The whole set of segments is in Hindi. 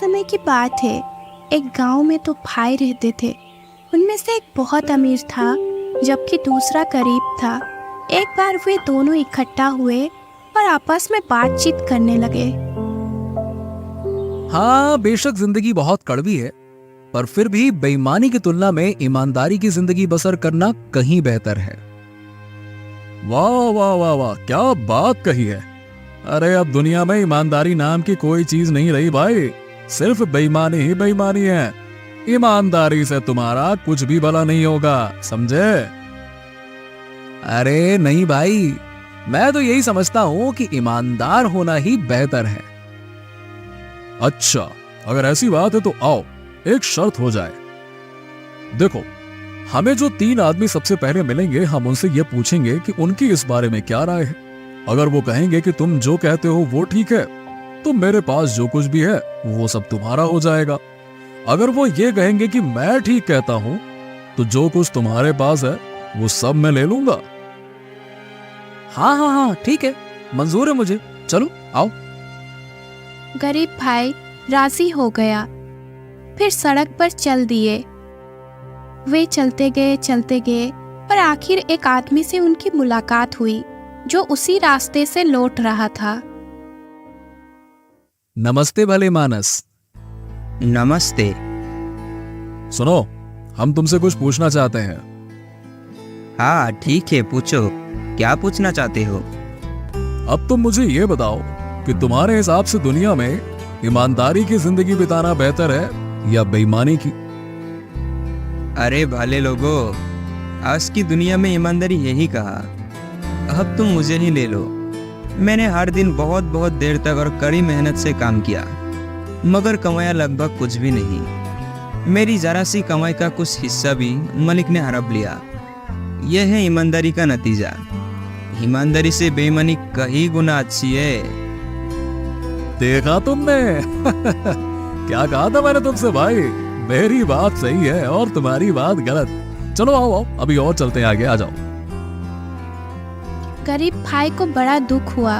समय की बात है। एक गांव में दो भाई रहते थे। उनमें से एक बहुत अमीर था जबकि दूसरा गरीब था। एक बार वे दोनों इकट्ठा हुए और आपस में बातचीत करने लगे। हाँ, बेशक जिंदगी बहुत कड़वी है, पर फिर भी बेईमानी की तुलना में ईमानदारी की जिंदगी बसर करना कहीं बेहतर है। वाह वाह वाह वाह, क्या बात कही है। अरे अब दुनिया में ईमानदारी नाम की कोई चीज नहीं रही भाई, सिर्फ बेईमानी ही बेईमानी है। ईमानदारी से तुम्हारा कुछ भी भला नहीं होगा, समझे? अरे नहीं भाई, मैं तो यही समझता हूं कि ईमानदार होना ही बेहतर है। अच्छा, अगर ऐसी बात है तो आओ एक शर्त हो जाए। देखो, हमें जो 3 आदमी सबसे पहले मिलेंगे, हम उनसे यह पूछेंगे कि उनकी इस बारे में क्या राय है। अगर वो कहेंगे कि तुम जो कहते हो वो ठीक है, तो मेरे पास जो कुछ भी है वो सब तुम्हारा हो जाएगा। अगर वो ये कहेंगे कि मैं ठीक कहता हूं, तो जो कुछ तुम्हारे पास है वो सब मैं ले लूंगा। हाँ हाँ हाँ, ठीक है, मंजूर है मुझे, चलो आओ। गरीब भाई राजी हो गया। फिर सड़क पर चल दिए। वे चलते गए और आखिर एक आदमी से उनकी मुलाकात हुई जो उसी रास्ते से लौट रहा था। नमस्ते भले मानस। नमस्ते। सुनो, हम तुमसे कुछ पूछना चाहते हैं। हाँ ठीक है, पूछो, क्या पूछना चाहते हो? अब तुम मुझे ये बताओ कि तुम्हारे हिसाब से दुनिया में ईमानदारी की जिंदगी बिताना बेहतर है या बेईमानी की? अरे भाले लोगो, आज की दुनिया में ईमानदारी यही कहा। अब तुम मुझे ही ले लो। मैंने हर दिन बहुत बहुत देर तक और कड़ी मेहनत से काम किया, मगर कमाया लगभग कुछ भी नहीं। मेरी जरा सी कमाई का कुछ हिस्सा भी मालिक ने हड़प लिया। यह है ईमानदारी का नतीजा। ईमानदारी से बेईमानी कहीं गुना अच्छी है। देखा तुमने? क्या कहा था मैंने तुमसे भाई, मेरी बात सही है और तुम्हारी बात गलत। चलो आओ आओ, अभी और चलते हैं आगे, आ जाओ। गरीब भाई को बड़ा दुख हुआ,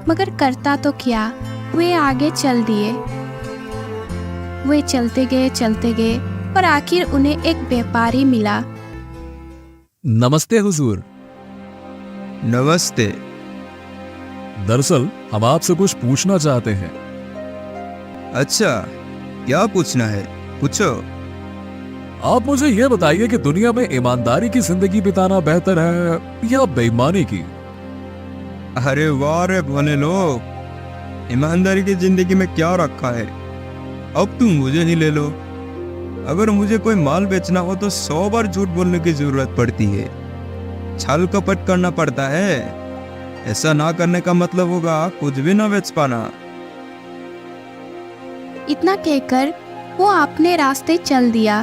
मगर करता तो क्या, वे आगे चल दिए। वे चलते गए और आखिर उन्हें एक व्यापारी मिला। नमस्ते हुजूर। नमस्ते। दरअसल हम आपसे कुछ पूछना चाहते हैं। अच्छा, क्या पूछना है? पूछो। आप मुझे ये बताइए कि दुनिया में ईमानदारी की जिंदगी बिताना बेहतर है या बेईमानी की? अरे वाह रे भले लोग, ईमानदारी की जिंदगी में क्या रखा है? अब तुम मुझे ही ले लो। अगर मुझे कोई माल बेचना हो तो 100 बार झूठ बोलने की जरूरत पड़ती है, छल कपट करना पड़ता है। ऐसा ना करने का मतलब होगा कुछ भी ना बेच पाना। इतना कहकर वो अपने रास्ते चल दिया।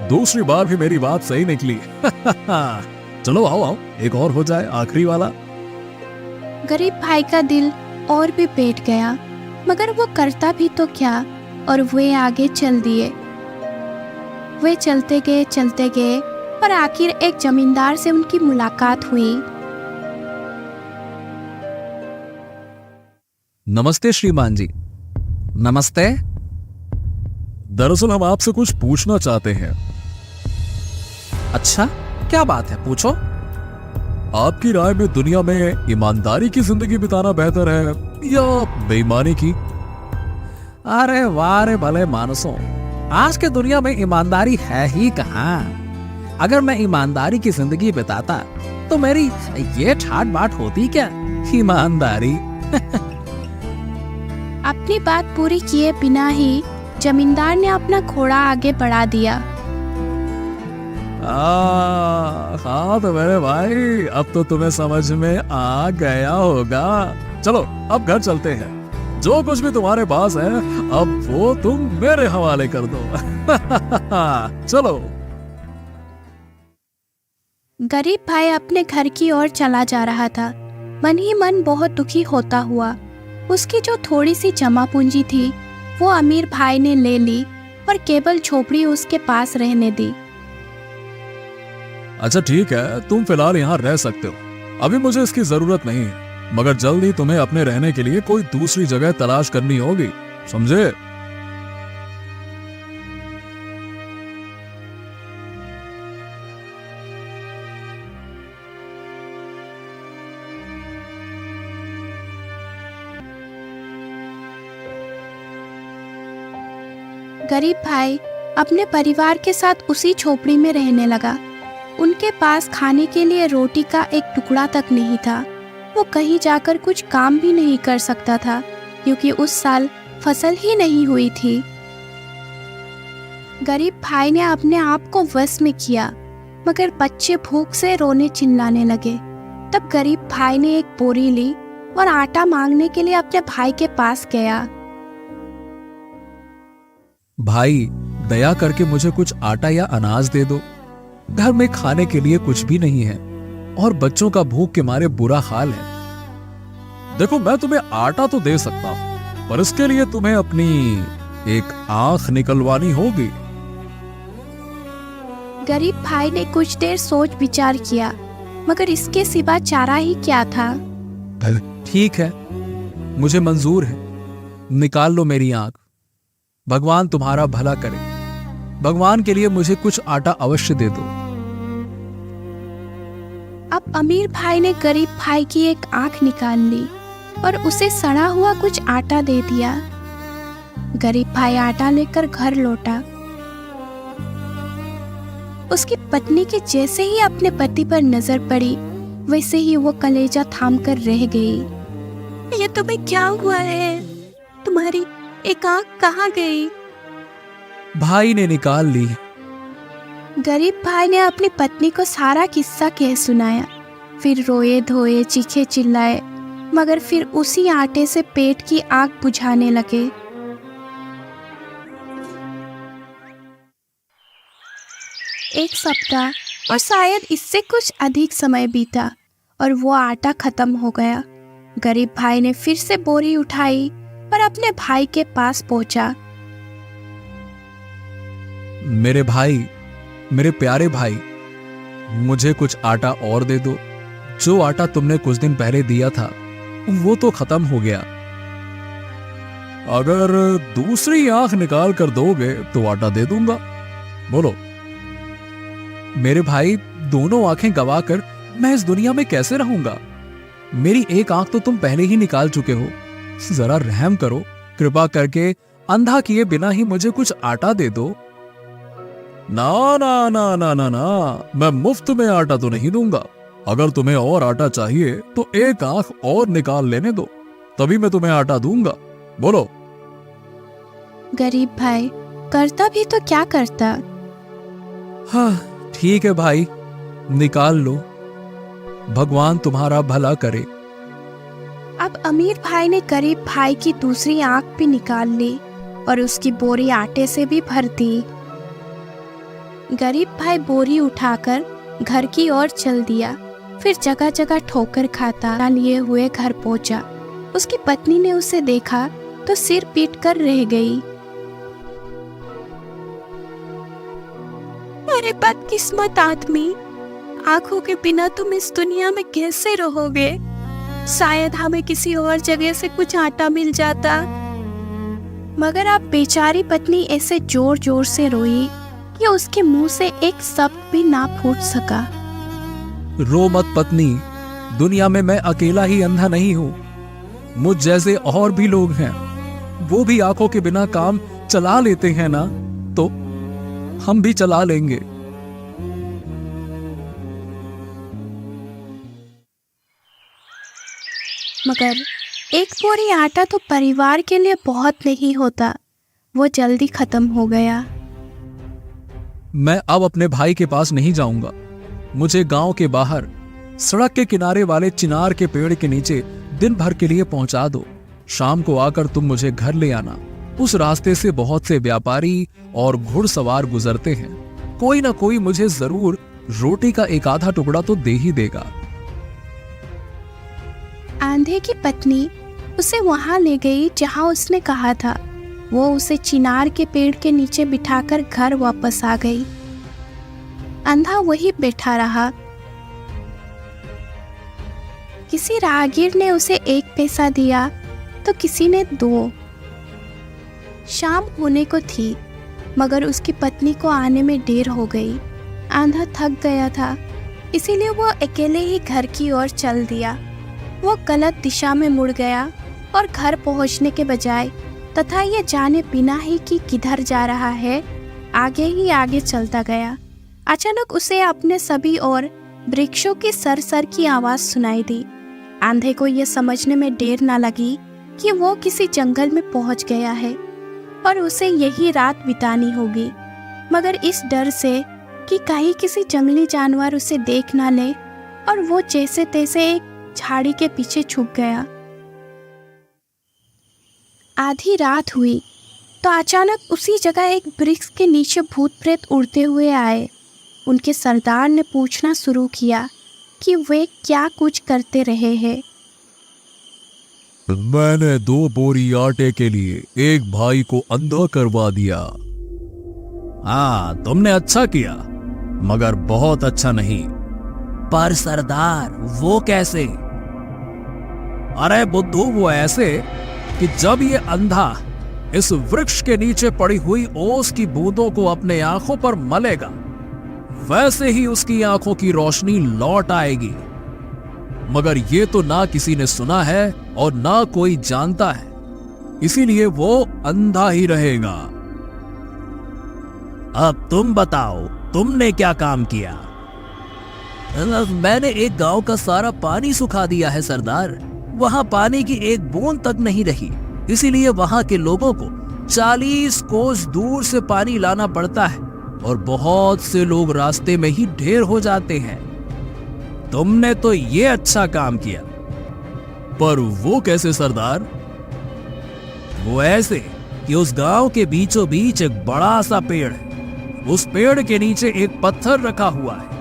दूसरी बार भी मेरी बात सही निकली। चलो आओ आओ, एक और हो जाए, आखिरी वाला। गरीब भाई का दिल और भी बैठ गया, मगर वो करता भी तो क्या, और वे आगे चल दिए। वे चलते गए और आखिर एक जमींदार से उनकी मुलाकात हुई। नमस्ते श्रीमान जी। नमस्ते। दरअसल हम आपसे कुछ पूछना चाहते हैं। अच्छा, क्या बात है, पूछो। आपकी राय में दुनिया में ईमानदारी की जिंदगी बिताना बेहतर है या बेईमानी की? अरे वाह रे भले मानसों, आज के दुनिया में ईमानदारी है ही कहाँ। अगर मैं ईमानदारी की जिंदगी बिताता तो मेरी ये ठाट बाट होती क्या, ईमानदारी। अपनी बात पूरी किए बिना ही जमींदार ने अपना घोड़ा आगे बढ़ा दिया। हाँ तो मेरे भाई, अब तो तुम्हें समझ में आ गया होगा। चलो अब घर चलते हैं। जो कुछ भी तुम्हारे पास है अब वो तुम मेरे हवाले कर दो। चलो। गरीब भाई अपने घर की ओर चला जा रहा था। मन ही मन बहुत दुखी होता हुआ। उसकी जो थोड़ी सी जमा पूंजी थी वो अमीर भाई ने ले ली और केवल झोपड़ी उसके पास रहने दी। अच्छा ठीक है, तुम फिलहाल यहाँ रह सकते हो, अभी मुझे इसकी जरूरत नहीं है। मगर जल्द ही तुम्हें अपने रहने के लिए कोई दूसरी जगह तलाश करनी होगी, समझे? गरीब भाई अपने परिवार के साथ उसी झोपड़ी में रहने लगा। उनके पास खाने के लिए रोटी का एक टुकड़ा तक नहीं था। वो कहीं जाकर कुछ काम भी नहीं कर सकता था क्योंकि उस साल फसल ही नहीं हुई थी। गरीब भाई ने अपने आप को वश में किया, मगर बच्चे भूख से रोने चिल्लाने लगे। तब गरीब भाई ने एक बोरी ली और आटा मांगने के लिए अपने भाई के पास गया। भाई, दया करके मुझे कुछ आटा या अनाज दे दो। घर में खाने के लिए कुछ भी नहीं है और बच्चों का भूख के मारे बुरा हाल है। देखो, मैं तुम्हें आटा तो दे सकता हूं, पर इसके लिए तुम्हें अपनी एक आंख निकलवानी होगी। गरीब भाई ने कुछ देर सोच विचार किया, मगर इसके सिवा चारा ही क्या था। ठीक है, मुझे मंजूर है। निकाल लो मेरी आंख। भगवान तुम्हारा भला करे। भगवान के लिए मुझे कुछ आटा अवश्य दे दो। अब अमीर भाई ने गरीब भाई की एक आंख निकाल ली और उसे सड़ा हुआ कुछ आटा दे दिया। गरीब भाई आटा लेकर घर लौटा। उसकी पत्नी के जैसे ही अपने पति पर नजर पड़ी, वैसे ही वो कलेजा थाम कर रह गई। ये तुम्हें क्या हुआ है? तुम्हारी एक आंख कहाँ गई? भाई ने निकाल ली। गरीब भाई ने अपनी पत्नी को सारा किस्सा कह सुनाया। फिर रोए धोए चीखे चिल्लाए, मगर फिर उसी आटे से पेट की आग बुझाने लगे। एक सप्ताह और शायद इससे कुछ अधिक समय बीता और वो आटा खत्म हो गया। गरीब भाई ने फिर से बोरी उठाई और अपने भाई के पास पहुंचा। मेरे भाई, मेरे प्यारे भाई, मुझे कुछ आटा और दे दो। जो आटा तुमने कुछ दिन पहले दिया था वो तो खत्म हो गया। अगर दूसरी आंख निकाल कर दोगे तो आटा दे दूंगा। बोलो। मेरे भाई, दोनों आंखें गवाकर मैं इस दुनिया में कैसे रहूंगा? मेरी एक आंख तो तुम पहले ही निकाल चुके हो। जरा रहम करो, कृपा करके अंधा किए बिना ही मुझे कुछ आटा दे दो। ना ना ना ना ना ना, मैं मुफ्त में आटा तो नहीं दूंगा। अगर तुम्हें और आटा चाहिए तो एक आंख और निकाल लेने दो, तभी मैं तुम्हें आटा दूंगा। बोलो। गरीब भाई करता भी तो क्या करता। हाँ ठीक है भाई, निकाल लो। भगवान तुम्हारा भला करे। अब अमीर भाई ने गरीब भाई की दूसरी आंख भी निकाल ली और उसकी बोरी आटे से भी भर दी। गरीब भाई बोरी उठाकर घर की ओर चल दिया। फिर जगह जगह ठोकर खाता लिए हुए घर पहुंचा। उसकी पत्नी ने उसे देखा तो सिर पीट कर रह गई। अरे बदकिस्मत आदमी, आंखों के बिना तुम इस दुनिया में कैसे रहोगे? शायद हमें किसी और जगह से कुछ आटा मिल जाता। मगर अब बेचारी पत्नी ऐसे जोर जोर से रोई कि उसके मुंह से एक शब्द भी ना फूट सका। रो मत पत्नी, दुनिया में मैं अकेला ही अंधा नहीं हूं। मुझ जैसे और भी लोग हैं, वो भी आंखों के बिना काम चला लेते हैं ना, तो हम भी चला लेंगे। मगर एक बोरी आटा तो परिवार के लिए बहुत नहीं होता। वो जल्दी खत्म हो गया। मैं अब अपने भाई के पास नहीं जाऊंगा। मुझे गांव के बाहर सड़क के किनारे वाले चिनार के पेड़ के नीचे दिन भर के लिए पहुंचा दो। शाम को आकर तुम मुझे घर ले आना। उस रास्ते से बहुत से व्यापारी और घुड़सवार गुजरते हैं। कोई ना कोई मुझे जरूर रोटी का एक आधा टुकड़ा तो दे ही देगा। आंधे की पत्नी उसे वहां ले गई जहां उसने कहा था। वो उसे चिनार के पेड़ के नीचे बिठाकर घर वापस आ गई। अंधा वही बैठा रहा। किसी राहगीर ने उसे 1 पैसा दिया तो किसी ने 2। शाम होने को थी, मगर उसकी पत्नी को आने में देर हो गई। आंधा थक गया था, इसीलिए वो अकेले ही घर की ओर चल दिया। वो गलत दिशा में मुड़ गया और घर पहुंचने के बजाय तथा ये जाने बिना ही कि किधर जा रहा है, आगे ही आगे चलता गया। अचानक उसे अपने सभी ओर वृक्षों की सर की आवाज सुनाई दी। आंधे को यह समझने में देर न लगी कि वो किसी जंगल में पहुंच गया है और उसे यही रात बितानी होगी, मगर इस डर से कि कहीं किसी जंगली जानवर उसे देख ना ले, और वो जैसे तैसे एक झाड़ी के पीछे छुप गया। आधी रात हुई तो अचानक उसी जगह एक वृक्ष के नीचे भूत प्रेत उड़ते हुए आए। उनके सरदार ने पूछना शुरू किया कि वे क्या कुछ करते रहे हैं। मैंने 2 बोरी आटे के लिए एक भाई को अंधा करवा दिया। हाँ, तुमने अच्छा किया, मगर बहुत अच्छा नहीं। पर सरदार, वो कैसे? अरे बुद्धू, वो ऐसे कि जब ये अंधा इस वृक्ष के नीचे पड़ी हुई ओस की बूंदों को अपने आंखों पर मलेगा, वैसे ही उसकी आंखों की रोशनी लौट आएगी। मगर ये तो ना किसी ने सुना है और ना कोई जानता है, इसीलिए वो अंधा ही रहेगा। अब तुम बताओ, तुमने क्या काम किया? मैंने एक गांव का सारा पानी सुखा दिया है सरदार। वहां पानी की एक बूंद तक नहीं रही, इसीलिए वहां के लोगों को 40 कोस दूर से पानी लाना पड़ता है और बहुत से लोग रास्ते में ही ढेर हो जाते हैं। तुमने तो ये अच्छा काम किया। पर वो कैसे सरदार? वो ऐसे कि उस गांव के बीचों बीच एक बड़ा सा पेड़ है। उस पेड़ के नीचे एक पत्थर रखा हुआ है।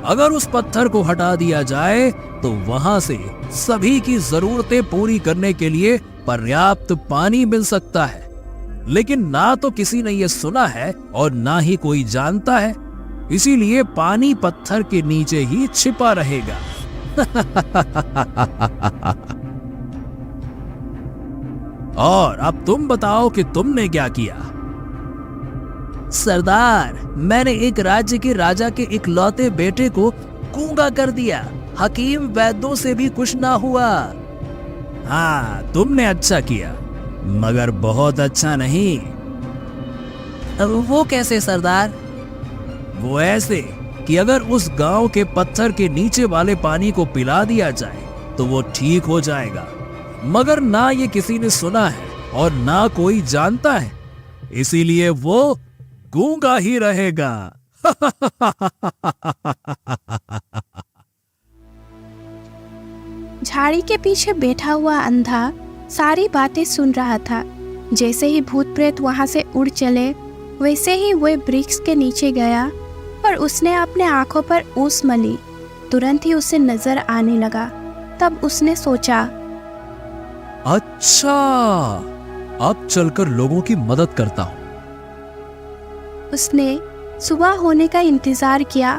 अगर उस पत्थर को हटा दिया जाए तो वहां से सभी की जरूरतें पूरी करने के लिए पर्याप्त पानी मिल सकता है। लेकिन ना तो किसी ने यह सुना है और ना ही कोई जानता है, इसीलिए पानी पत्थर के नीचे ही छिपा रहेगा। और अब तुम बताओ कि तुमने क्या किया? सरदार, मैंने एक राज्य के राजा के इकलौते बेटे को गूंगा कर दिया। हकीम वैद्यों से भी कुछ ना हुआ। हाँ, तुमने अच्छा किया, मगर बहुत अच्छा नहीं। वो कैसे सरदार? वो ऐसे कि अगर उस गांव के पत्थर के नीचे वाले पानी को पिला दिया जाए तो वो ठीक हो जाएगा। मगर ना ये किसी ने सुना है और ना कोई जानता है, इसीलिए वो गूंगा ही रहेगा। झाड़ी के पीछे बैठा हुआ अंधा सारी बातें सुन रहा था। जैसे ही भूत प्रेत वहां से उड़ चले, वैसे ही वह वृक्ष के नीचे गया और उसने अपने आंखों पर ओस मली। तुरंत ही उसे नजर आने लगा। तब उसने सोचा, अच्छा, अब चलकर लोगों की मदद करता हूं। उसने सुबह होने का इंतजार किया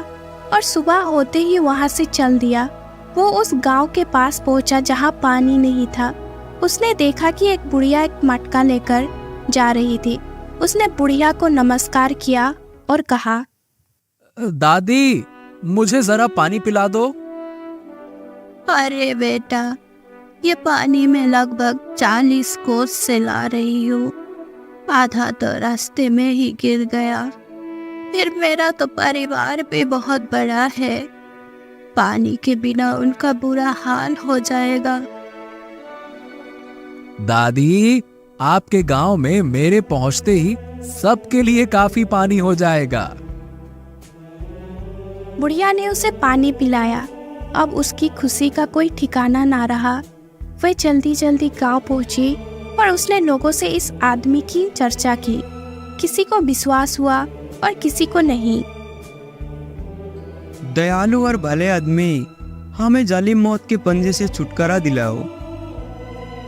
और सुबह होते ही वहां से चल दिया। वो उस गांव के पास पहुंचा जहां पानी नहीं था। उसने देखा कि एक बुढ़िया एक मटका लेकर जा रही थी। उसने बुढ़िया को नमस्कार किया और कहा, दादी, मुझे जरा पानी पिला दो। अरे बेटा, ये पानी में लगभग 40 कोस से ला रही हूँ। आधा तो रास्ते में ही गिर गया। फिर मेरा तो परिवार भी बहुत बड़ा है। पानी के बिना उनका बुरा हाल हो जाएगा। दादी, आपके गांव में मेरे पहुंचते ही सबके लिए काफी पानी हो जाएगा। बुढ़िया ने उसे पानी पिलाया। अब उसकी खुशी का कोई ठिकाना ना रहा। वह जल्दी जल्दी गांव पहुंची और उसने लोगों से इस आदमी की चर्चा की। किसी को विश्वास हुआ और किसी को नहीं। दयालु और भले आदमी, हमें जालिम मौत के पंजे से छुटकारा दिलाओ।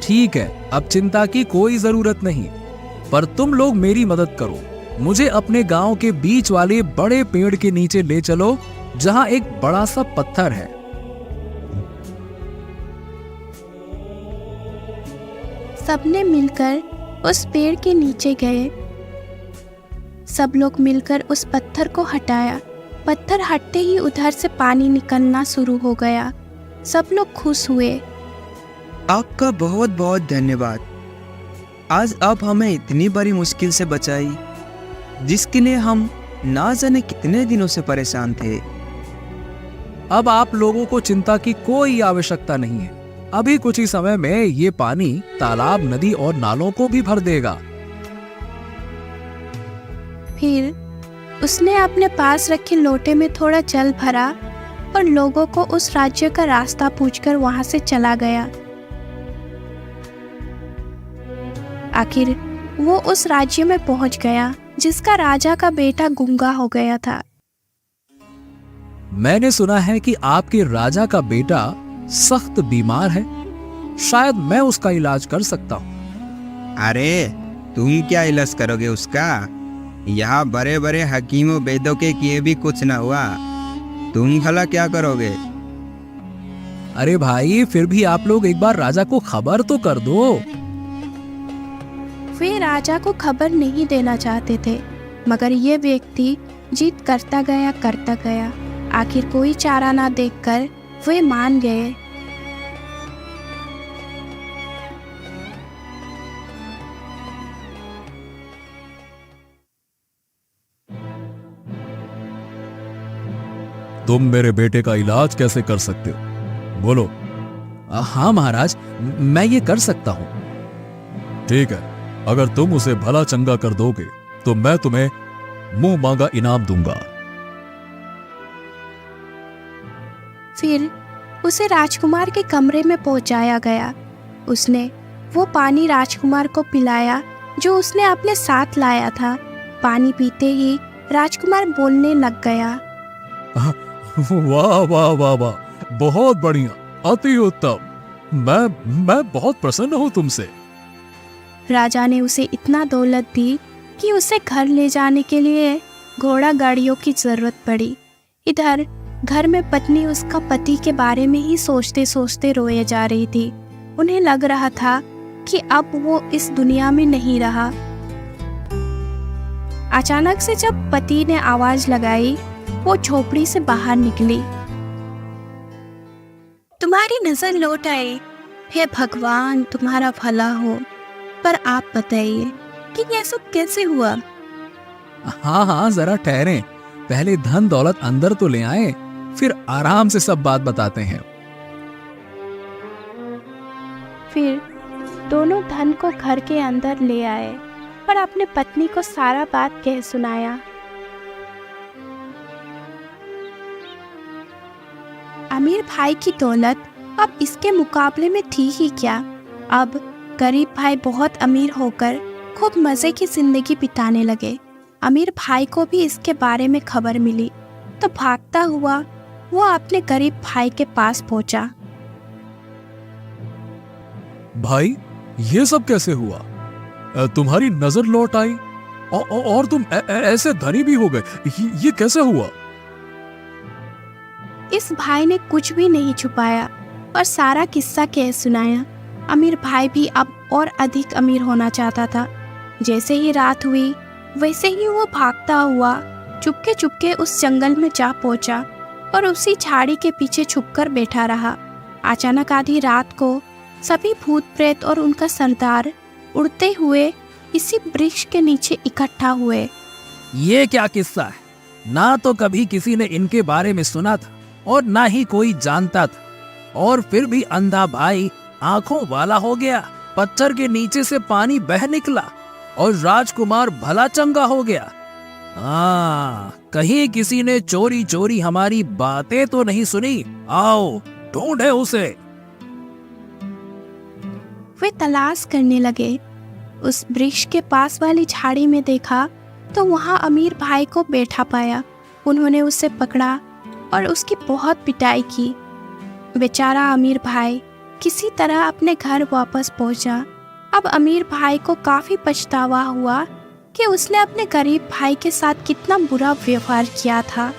ठीक है, अब चिंता की कोई जरूरत नहीं, पर तुम लोग मेरी मदद करो। मुझे अपने गांव के बीच वाले बड़े पेड़ के नीचे ले चलो, जहां एक बड़ा सा पत्थर है। सबने मिलकर उस पेड़ के नीचे गए। सब लोग मिलकर उस पत्थर को हटाया। पत्थर हटते ही उधर से पानी निकलना शुरू हो गया। सब लोग खुश हुए। आपका बहुत बहुत धन्यवाद। आज आप हमें इतनी बड़ी मुश्किल से बचाई, जिसके लिए हम ना जाने कितने दिनों से परेशान थे। अब आप लोगों को चिंता की कोई आवश्यकता नहीं है। अभी कुछ ही समय में ये पानी तालाब, नदी और नालों को भी भर देगा। फिर उसने अपने पास रखे लोटे में थोड़ा जल भरा और लोगों को उस राज्य का रास्ता पूछकर वहां से चला गया। आखिर वो उस राज्य में पहुंच गया जिसका राजा का बेटा गूंगा हो गया था। मैंने सुना है कि आपके राजा का बेटा सख्त बीमार है। शायद मैं उसका इलाज कर सकता हूँ। अरे तुम क्या इलाज करोगे उसका? यहाँ बड़े बड़े हकीमों वैद्यों के किए भी कुछ ना हुआ, तुम भला क्या करोगे? अरे भाई, फिर भी आप लोग एक बार राजा को खबर तो कर दो। वे राजा को खबर नहीं देना चाहते थे, मगर ये व्यक्ति जिद करता गया। आखिर कोई चारा ना देखकर वे मान गए। तुम मेरे बेटे का इलाज कैसे कर सकते हो? बोलो। हाँ महाराज, मैं ये कर सकता हूँ। ठीक है, अगर तुम उसे भला चंगा कर दोगे तो मैं तुम्हें मुंह मांगा इनाम दूंगा। फिर उसे राजकुमार के कमरे में पहुंचाया गया। उसने वो पानी राजकुमार को पिलाया जो उसने अपने साथ लाया था। पानी पीते ही राजकुमार बोलने लग गया। वाह वाह वाह वाह, बहुत बढ़िया, अति उत्तम। मैं बहुत प्रसन्न हूँ तुमसे। राजा ने उसे इतना दौलत दी कि उसे घर ले जाने के लिए घोड़ा गाड़ियों की जरूरत पड़ी। इधर घर में पत्नी उसका पति के बारे में ही सोचते सोचते रोए जा रही थी। उन्हें लग रहा था कि अब वो इस दुनिया में नहीं रहा। अचानक से जब पति ने आवाज लगाई, वो झोपड़ी से बाहर निकली। तुम्हारी नजर लौट आई। हे भगवान, तुम्हारा भला हो। पर आप बताइए कि यह सब कैसे हुआ? हाँ, जरा ठहरें। पहले धन दौलत अंदर तो ले आए, फिर आराम से सब बात बताते हैं। फिर दोनों धन को घर के अंदर ले आए और अपने पत्नी को सारा बात कह सुनाया। अमीर भाई की दौलत अब इसके मुकाबले में थी ही क्या। अब गरीब भाई बहुत अमीर होकर खूब मजे की जिंदगी बिताने लगे। अमीर भाई को भी इसके बारे में खबर मिली तो भागता हुआ वो अपने गरीब भाई के पास पहुंचा। भाई, ये सब कैसे हुआ? तुम्हारी नजर लौट आई और तुम ऐसे धनी भी हो गए। ये कैसे हुआ? इस भाई ने कुछ भी नहीं छुपाया और सारा किस्सा कह सुनाया। अमीर भाई भी अब और अधिक अमीर होना चाहता था। जैसे ही रात हुई वैसे ही वो भागता हुआ चुपके चुपके उस जंगल में जा पहुंचा और उसी झाड़ी के पीछे छुपकर बैठा रहा। अचानक आधी रात को सभी भूत प्रेत और उनका सरदार उड़ते हुए इसी वृक्ष के नीचे इकट्ठा हुए। ये क्या किस्सा है? ना तो कभी किसी ने इनके बारे में सुना था और ना ही कोई जानता था, और फिर भी अंधा भाई आंखों वाला हो गया। पत्थर के नीचे से पानी बह निकला और राजकुमार भला चंगा हो गया। कहीं किसी ने चोरी चोरी हमारी बातें तो नहीं सुनी। आओ ढूंढे उसे। वे तलाश करने लगे। उस वृक्ष के पास वाली झाड़ी में देखा तो वहां अमीर भाई को बैठा पाया। उन्होंने उसे पकड़ा और उसकी बहुत पिटाई की। बेचारा अमीर भाई किसी तरह अपने घर वापस पहुंचा। अब अमीर भाई को काफी पछतावा हुआ कि उसने अपने गरीब भाई के साथ कितना बुरा व्यवहार किया था।